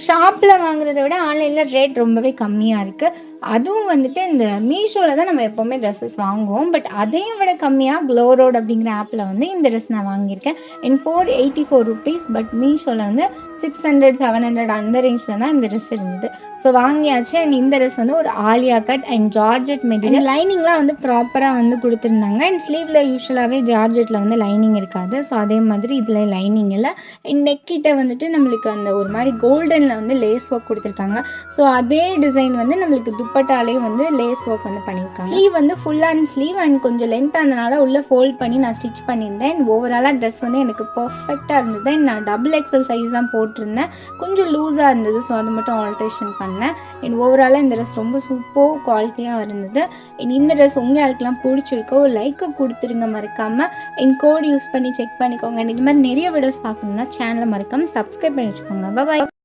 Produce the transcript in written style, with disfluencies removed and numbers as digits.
ஷாப்பில் வாங்குறத விட ஆன்லைனில் ரேட் ரொம்பவே கம்மியாக இருக்குது. அதுவும் வந்துட்டு இந்த மீஷோவில் தான் நம்ம எப்போவுமே ட்ரெஸ்ஸஸ் வாங்குவோம். பட் அதையும் விட கம்மியாக க்ளோரோட் அப்படிங்கிற ஆப்பில் வந்து இந்த ட்ரெஸ் நான் வாங்கியிருக்கேன். இன் ₹484. பட் மீஷோவில் வந்து 600 700 அந்த ரேஞ்சில் தான் இந்த ட்ரெஸ் இருந்தது. ஸோ வாங்கியாச்சு. அண்ட் இந்த ட்ரெஸ் வந்து ஒரு Alia cut and georgette material. லைனிங்லாம் வந்து ப்ராப்பராக வந்து கொடுத்துருந்தாங்க. அண்ட் ஸ்லீவில் யூஸ்வலாகவே ஜார்ஜெட்டில் வந்து லைனிங் இருக்காது. ஸோ அதே மாதிரி இதில் லைனிங் இல்லை. அண்ட் நெக்கிட்ட வந்துட்டு நம்மளுக்கு அந்த ஒரு மாதிரி கோல்டனில் வந்து லேஸ் ஒர்க் கொடுத்துருக்காங்க. ஸோ அதே டிசைன் வந்து நம்மளுக்கு துப்பட்டாலே வந்து லேஸ் ஒர்க் வந்து பண்ணியிருக்காங்க. ஸ்லீவ் வந்து ஃபுல் ஹேண்ட் ஸ்லீவ் அண்ட் கொஞ்சம் லென்த் ஆனதுனால உள்ளே ஃபோல்ட் பண்ணி நான் ஸ்டிச் பண்ணியிருந்தேன். அண்ட் ஓவராலாக ட்ரெஸ் வந்து எனக்கு பர்ஃபெக்டாக இருந்தது. அண்ட் நான் XXL சைஸ் தான் போட்டிருந்தேன். கொஞ்சம் லூஸாக இருந்தது. ஸோ அது மட்டும் ஆல்ட்ரேஷன் பண்ணேன். அண்ட் ஓவராலாக இந்த ட்ரெஸ் ரொம்ப சூப்பர் குவாலிட்டியாக இருந்தது. அண்ட் இந்த ட்ரெஸ் உங்கள் யாருக்கெல்லாம் பிடிச்சிருக்கோ லைக்கை கொடுத்துருங்க மறக்காமல். என் கோட் யூஸ் பண்ணி செக் பண்ணிக்கோங்க. அண்ட் இது மாதிரி நிறைய வீடியோஸ் பார்க்கணுன்னா சேனலை மறக்காமல் சப்ஸ்கிரைப் பண்ணி வச்சுக்கோங்க. பாய்.